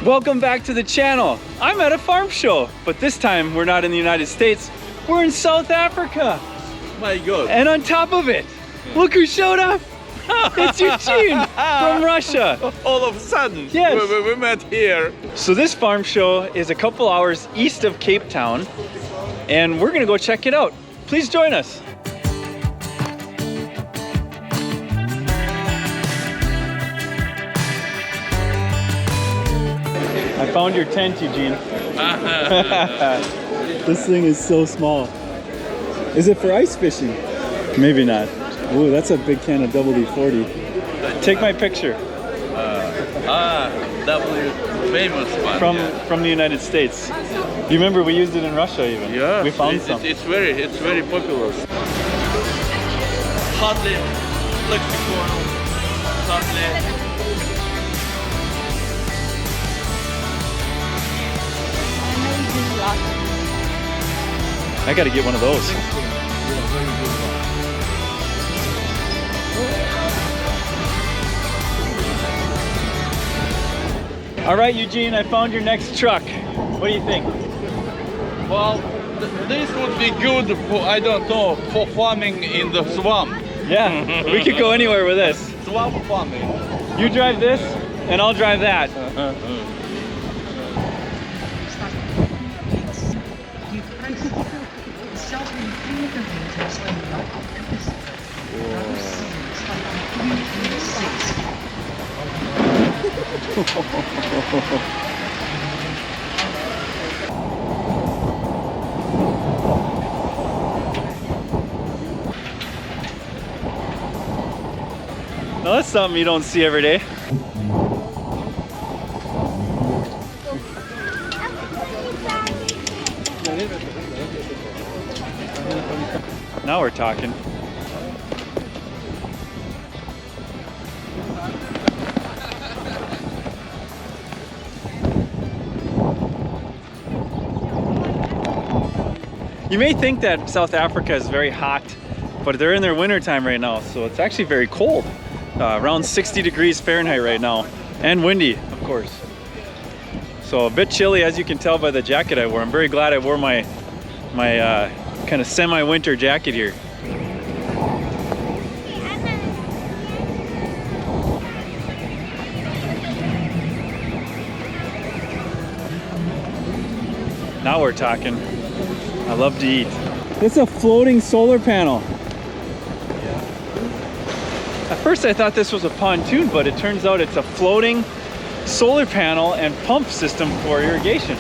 Welcome back to the channel. I'm at a farm show, but this time we're not in the United States. We're in South Africa. My God. And on top of it, look who showed up. It's Eugene from Russia. All of a sudden, yes. we met here. So this farm show is a couple hours east of Cape Town, and we're gonna go check it out. Please join us. I found your tent, Eugene. This thing is so small. Is it for ice fishing? Maybe not. Ooh, that's a big can of WD-40. Take my picture. W famous one. From the United States. You remember we used it in Russia even. Yeah. We found some. It's very popular. Hardly Flexi-coil. Hardly. I gotta get one of those. All right, Eugene, I found your next truck. What do you think? Well, this would be good for, I don't know, for farming in the swamp. Yeah, we could go anywhere with this. Swamp farming. You drive this, and I'll drive that. Now that's something you don't see every day. Now we're talking. You may think that South Africa is very hot, but they're in their winter time right now, so it's actually very cold. Around 60 degrees Fahrenheit right now, and windy, of course. So a bit chilly, as you can tell by the jacket I wore. I'm very glad I wore my kind of semi-winter jacket here. Now we're talking. I love to eat. It's a floating solar panel. At first I thought this was a pontoon, but it turns out it's a floating solar panel and pump system for irrigation.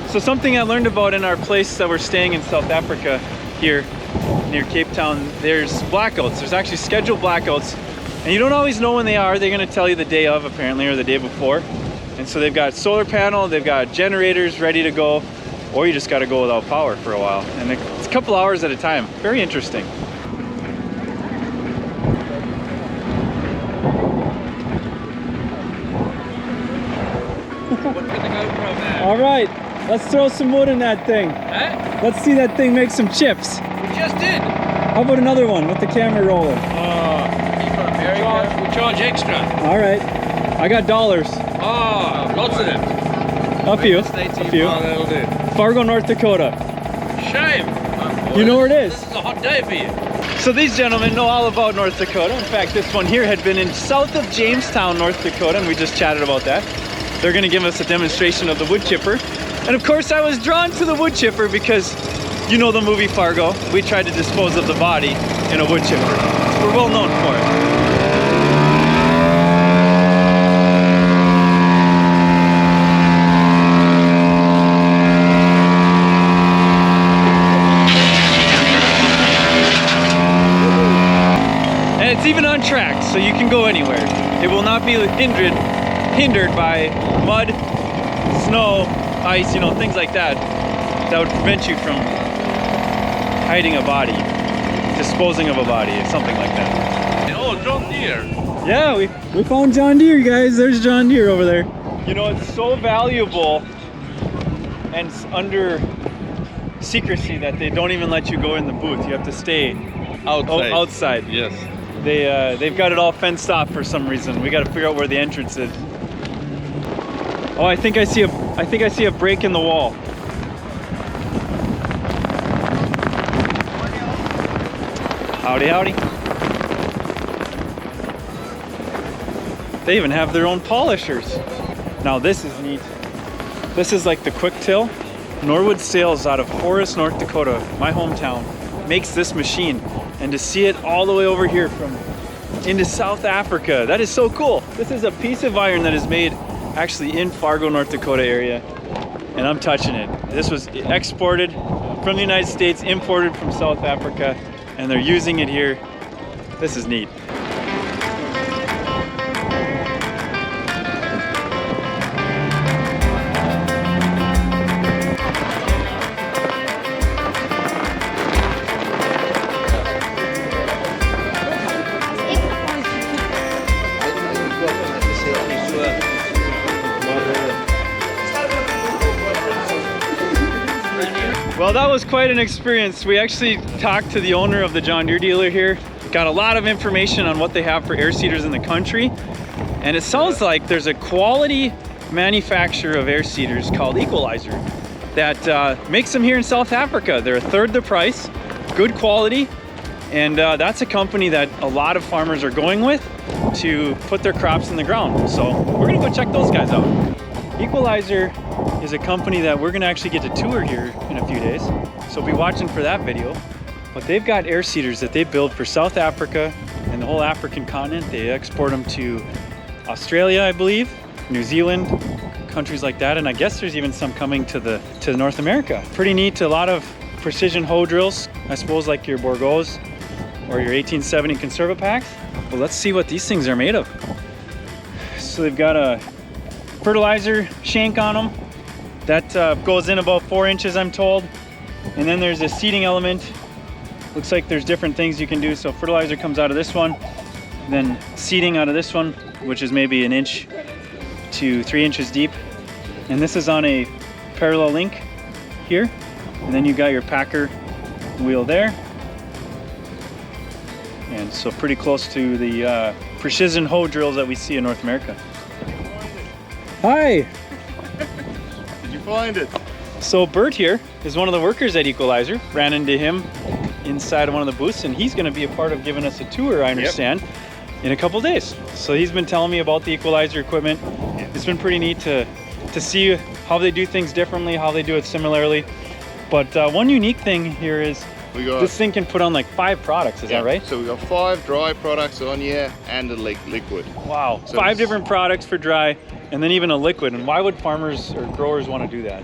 So something I learned about in our place that we're staying in South Africa here near Cape Town, there's blackouts. There's actually scheduled blackouts, and you don't always know when they are. They're gonna tell you the day of, apparently, or the day before. And so they've got solar panel, they've got generators ready to go, or you just gotta go without power for a while. And it's a couple hours at a time. Very interesting. All right, let's throw some wood in that thing. Huh? Let's see that thing make some chips. We just did. How about another one with the camera rolling? We charge extra. All right, I got dollars. Oh, lots of them. A few, a few. That'll do. Fargo, North Dakota. Shame. You know where it is? This is a hot day for you. So these gentlemen know all about North Dakota. In fact, this one here had been in south of Jamestown, North Dakota, and we just chatted about that. They're gonna give us a demonstration of the wood chipper. And of course I was drawn to the wood chipper because you know the movie Fargo. We tried to dispose of the body in a wood chipper. We're well known for it. And it's even on tracks, so you can go anywhere. It will not be hindered by mud, snow, ice, you know, things like that. That would prevent you from hiding a body, disposing of a body, or something like that. Oh, John Deere. Yeah, we found John Deere, guys. There's John Deere over there. You know, it's so valuable and under secrecy that they don't even let you go in the booth. You have to stay Outside. outside. Yes. they've got it all fenced off for some reason. We got to figure out where the entrance is. Oh, I think I see a break in the wall. Howdy, howdy. They even have their own polishers. Now this is neat. This is like the quick till. Norwood Sales out of Forest, North Dakota, my hometown, makes this machine. And to see it all the way over here from into South Africa, that is so cool. This is a piece of iron that is made actually in Fargo, North Dakota area. And I'm touching it. This was exported from the United States, imported from South Africa, and they're using it here. This is neat. Well, that was quite an experience. We actually talked to the owner of the John Deere dealer here, got a lot of information on what they have for air seeders in the country, and it sounds like there's a quality manufacturer of air seeders called Equalizer that makes them here in South Africa. They're a third the price, good quality, and that's a company that a lot of farmers are going with to put their crops in the ground. So we're gonna go check those guys out. Equalizer is a company that we're gonna actually get to tour here in a few days. So be watching for that video. But they've got air seeders that they build for South Africa and the whole African continent. They export them to Australia, I believe, New Zealand, countries like that. And I guess there's even some coming to North America. Pretty neat, a lot of precision hoe drills, I suppose like your Bourgeois or your 1870 Conserva packs. Well, let's see what these things are made of. So they've got a fertilizer shank on them that goes in about 4 inches, I'm told. And then there's a seeding element. Looks like there's different things you can do. So fertilizer comes out of this one, then seeding out of this one, which is maybe 1 inch to 3 inches deep. And this is on a parallel link here. And then you got your packer wheel there. And so pretty close to the precision hoe drills that we see in North America. Hi. Did you find it? So Bert here is one of the workers at Equalizer. Ran into him inside of one of the booths, and he's going to be a part of giving us a tour, I understand, in a couple days. So he's been telling me about the Equalizer equipment. It's been pretty neat to see how they do things differently, how they do it similarly. But one unique thing here is this thing can put on like 5 products, is that right? So we got 5 dry products on here and a liquid. Wow, so 5 different products for dry and then even a liquid. And why would farmers or growers want to do that?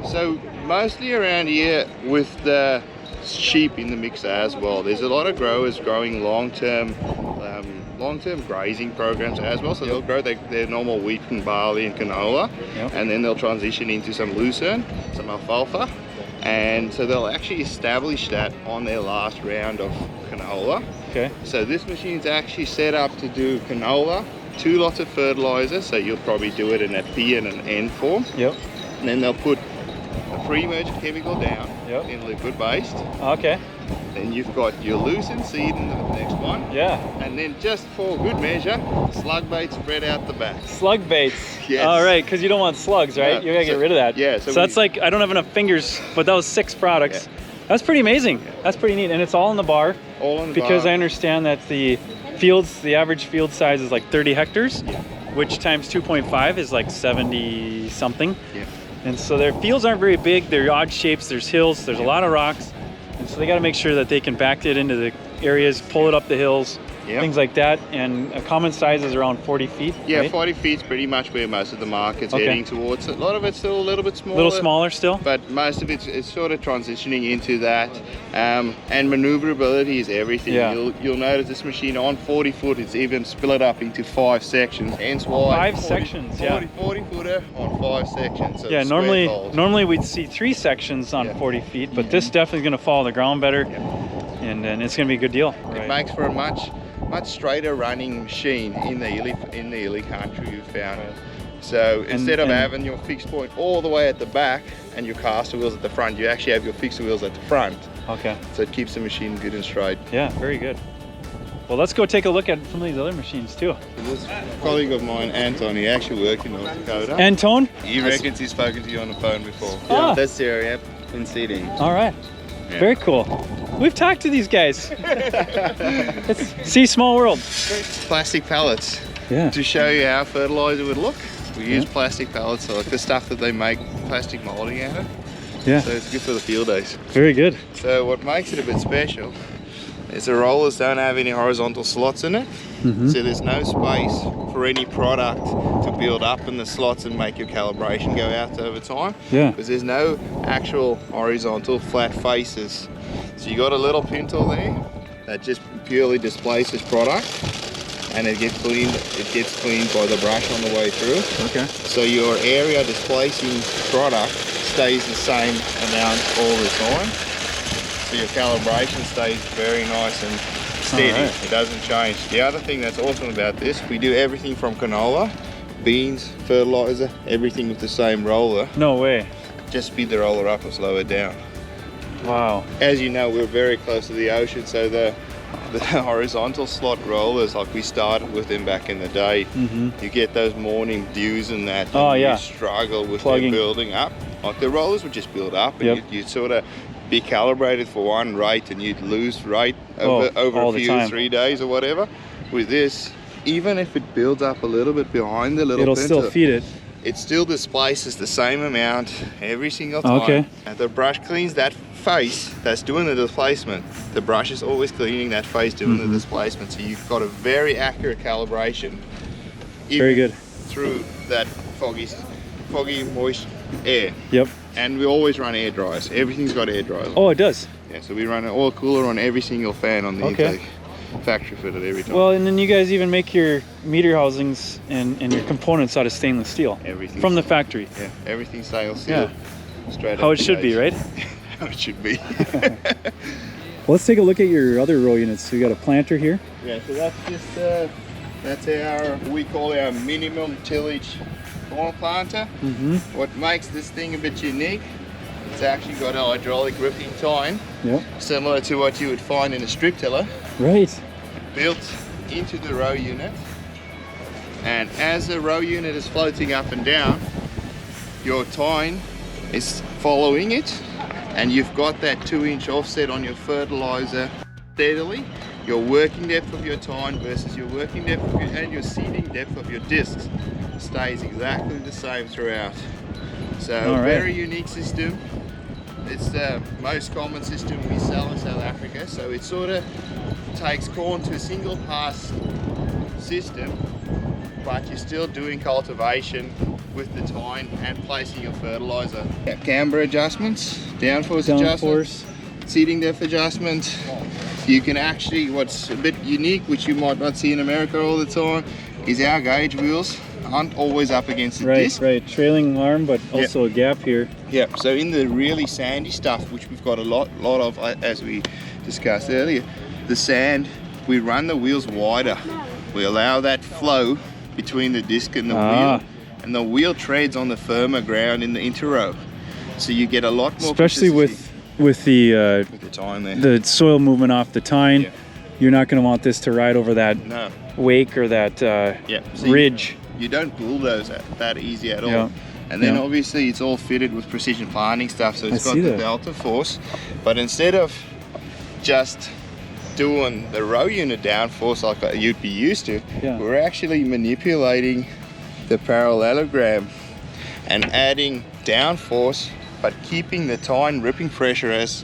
So mostly around here with the sheep in the mix as well. There's a lot of growers growing long-term grazing programs as well. So they'll grow their normal wheat and barley and canola, and then they'll transition into some lucerne, some alfalfa. And so they'll actually establish that on their last round of canola. Okay. So this machine's actually set up to do canola, 2 lots of fertilizer, so you'll probably do it in a P and an N form. Yep. And then they'll put a pre-emergent chemical down in liquid based. Okay. Then you've got your lucerne seed in the next one. Yeah. And then just for good measure, slug bait spread out the back. Slug baits? Yes. All right, because you don't want slugs, right? You gotta get rid of that. Yeah. So that's like, I don't have enough fingers, but that was 6 products. Yeah. That's pretty amazing. That's pretty neat. And it's all in the bar. All in the bar. Because I understand that the average field size is like 30 hectares, which times 2.5 is like 70 something. Yeah. And so their fields aren't very big. They're odd shapes. There's hills. There's a lot of rocks. And so they got to make sure that they can back it into the areas, pull it up the hills, things like that. And a common size is around 40 feet. Yeah, right? 40 feet is pretty much where most of the market's heading towards. A lot of it's still a little bit smaller. A little smaller still? But most of it's sort of transitioning into that. And maneuverability is everything. Yeah. You'll notice this machine on 40 foot, it's even split up into 5 sections. Hence why 5 sections, 40 footer on 5 sections. So yeah, normally we'd see 3 sections on 40 feet, but this definitely is going to follow the ground better. And then it's going to be a good deal. It makes for a much straighter running machine in the hilly country, we've found. So instead of having your fixed point all the way at the back and your caster wheels at the front, you actually have your fixed wheels at the front. Okay. So it keeps the machine good and straight. Yeah, very good. Well, let's go take a look at some of these other machines too. This colleague of mine, Anton, he actually worked in North Dakota. Antone? He reckons he's spoken to you on the phone before. Ah. That's Deere, yep, in seeding. All right. Yeah. Very cool. We've talked to these guys. See, small world. Plastic pallets. Yeah. To show you how fertilizer would look, we use plastic pallets, so like the stuff that they make plastic molding out of. Yeah. So it's good for the field days. Very good. So what makes it a bit special is the rollers don't have any horizontal slots in it. Mm-hmm. So there's no space for any product to build up in the slots and make your calibration go out over time. Yeah. Because there's no actual horizontal flat faces. So you got a little pintle there that just purely displaces product, and it gets cleaned by the brush on the way through. Okay. So your area displacing product stays the same amount all the time. So your calibration stays very nice and steady. Alright. It doesn't change. The other thing that's awesome about this, we do everything from canola, beans, fertilizer, everything with the same roller. No way. Just speed the roller up or slow it down. Wow. As you know, we're very close to the ocean, so the horizontal slot rollers, like we started with them back in the day, you get those morning dews and that, Oh, and yeah. you struggle with Plugging. them building up. Like the rollers would just build up, and Yep. you'd sort of be calibrated for one rate, and you'd lose rate over all a the few time. 3 days or whatever. With this, even if it builds up a little bit behind the little It'll pintle, still feed it. it still displaces the same amount every single time. Okay. And the brush cleans that face that's doing the displacement. The brush is always cleaning that face doing the displacement. So you've got a very accurate calibration. Very good. Through that foggy, moist air. Yep. And we always run air dryers. Everything's got air dryers. Oh, it does. Yeah, so we run an oil cooler on every single fan on the Okay. intake. Factory fitted every time. Well, and then you guys even make your meter housings and your components out of stainless steel. Everything From the factory. Yeah, everything stainless steel. Straight How up it the should be, gauge. right? How it should be. Let's take a look at your other row units. So you got a planter here. Yeah, so that's just that's our, we call our minimum tillage corn planter. What makes this thing a bit unique, it's actually got a hydraulic ripping tine, Yep. similar to what you would find in a strip tiller, Right. built into the row unit. And as the row unit is floating up and down, your tine is following it, and you've got that 2-inch offset on your fertilizer steadily. Your working depth of your tine versus your working depth of and your seeding depth of your discs stays exactly the same throughout. So All right. very unique system. It's the most common system we sell in South Africa. So it sort of takes corn to a single pass system, but you're still doing cultivation with the tine and placing your fertilizer. Camber adjustments, downforce adjustments, seeding depth adjustment. You can actually, what's a bit unique, which you might not see in America all the time, is our gauge wheels aren't always up against the disc. Right. Trailing arm, but also a gap here. Yeah, so in the really sandy stuff, which we've got a lot of, as we discussed earlier, the sand, we run the wheels wider. We allow that flow between the disc and the wheel, and the wheel treads on the firmer ground in the interrow. So you get a lot more Especially with the time there. the soil movement off the tine. Yeah. You're not going to want this to ride over that No. wake or that See, ridge. You don't bulldoze that easy at all. Yeah. And then Yeah. obviously it's all fitted with precision planting stuff, so it's I got see the that. delta force. But instead of just doing the row unit downforce like you'd be used to, we're actually manipulating the parallelogram and adding downforce, but keeping the tine ripping pressure as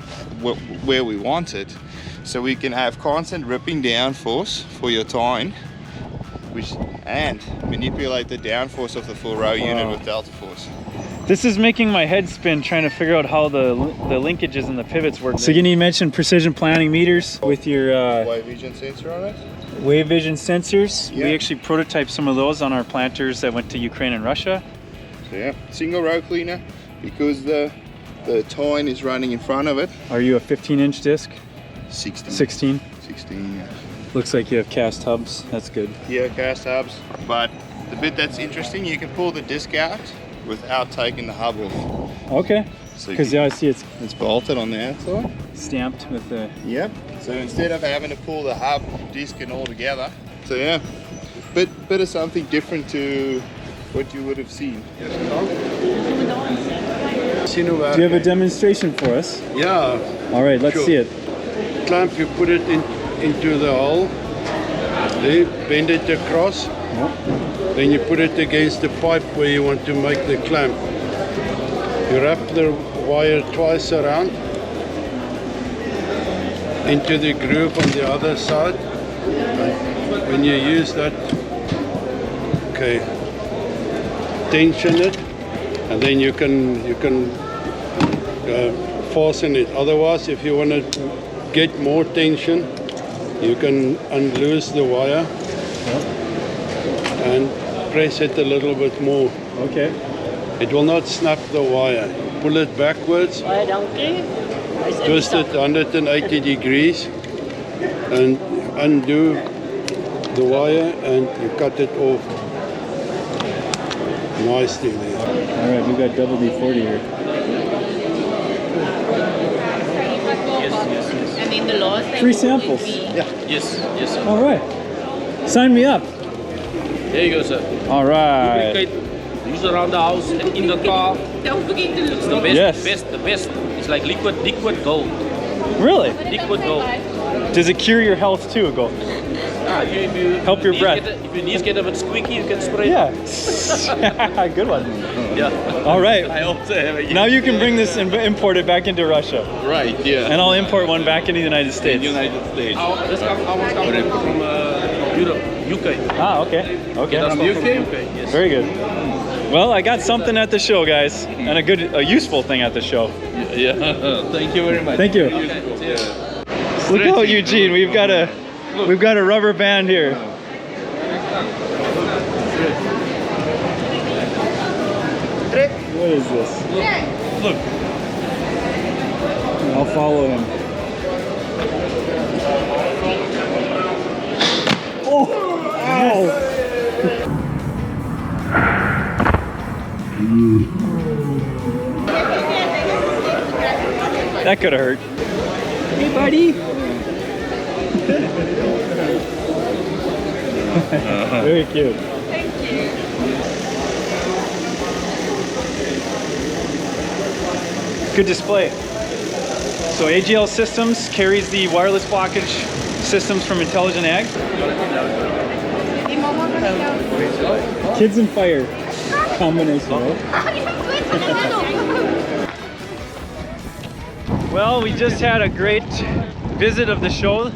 where we want it. So we can have constant ripping downforce for your tine, and manipulate the downforce of the full row unit with delta force. This is making my head spin trying to figure out how the linkages and the pivots work. So you mentioned precision planting meters with your Wave vision sensor on it. wave vision sensors. Yeah. We actually prototyped some of those on our planters that went to Ukraine and Russia. So yeah, single row cleaner, because the tine is running in front of it. Are you a 15-inch disc? 16. 16? 16, yeah. Looks like you have cast hubs. That's good. Yeah, cast hubs. But the bit that's interesting, you can pull the disc out without taking the hub off. Okay. So Because yeah, I see it's it's bolted on the outside. stamped with the. Yep. So instead of having to pull the hub, disc and all together. So yeah, bit of something different to what you would have seen. Do you have a demonstration for us? Yeah, All right, let's Sure. see it. clamp, you put it into the hole, there, bend it across, then you put it against the pipe where you want to make the clamp. You wrap the wire twice around into the groove on the other side. And when you use that, okay, tension it, and then you can fasten it. Otherwise, if you want to get more tension, you can unloose the wire and press it a little bit more. Okay. It will not snap the wire. Pull it backwards, twist it 180 degrees, and undo the wire, and you cut it off nicely there. All right, we've got double D40 here. And in the laws, 3 samples. Yes, yes, sir. All right. Sign me up. There you go, sir. All right. Lubricate, use around the house, and in the car. don't forget to look. It's the best, Yes. the best. It's like liquid gold. Really? Liquid gold. Does it cure your health too, Go? If you Help your knees breath. if your knees get a bit squeaky, you can spray. Yeah. Good one. Yeah. All right. I also have a Now you can bring this and import it back into Russia, right, yeah. and I'll import one back into the United States. United States. Our one's coming from Europe, UK. Ah, okay. Okay. That's From not UK? Yes. Very good. Well, I got something at the show, guys, and a useful thing at the show. Yeah. Thank you very much. Thank you. Yeah. Look out, Eugene. We've got a rubber band here. What is this? Look. I'll follow him. Oh! Ow! That could have hurt. Hey, buddy. Very cute. Good display. So AGL Systems carries the wireless blockage systems from Intelligent Ag. Kids and fire combination, right? Well, we just had a great visit of the show,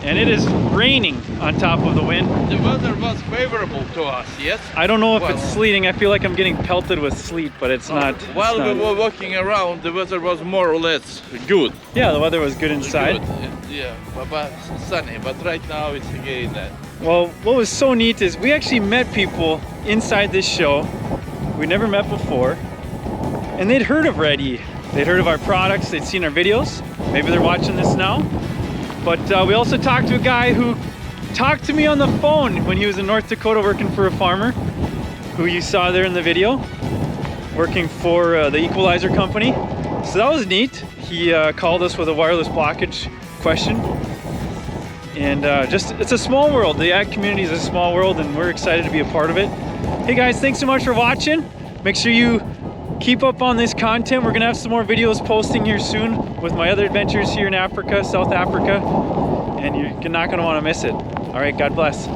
and it is raining on top of the wind. The weather was favorable to us, yes? I don't know if Well- it's sleeting. I feel like I'm getting pelted with sleet, but it's not. While it's we not. were walking around, the weather was more or less good. Yeah, the weather was good inside. Good. Yeah, but sunny. But right now it's again that. Well, what was so neat is we actually met people inside this show we never met before, and they'd heard of Red E. They'd heard of our products, they'd seen our videos. Maybe they're watching this now. But we also talked to a guy who talked to me on the phone when he was in North Dakota working for a farmer, who you saw there in the video, working for the Equalizer company. So that was neat. He called us with a wireless blockage question. And it's a small world. The ag community is a small world, and we're excited to be a part of it. Hey guys, thanks so much for watching. Make sure you keep up on this content. We're gonna have some more videos posting here soon with my other adventures here in Africa, South Africa, and you're not gonna wanna miss it. All right, God bless.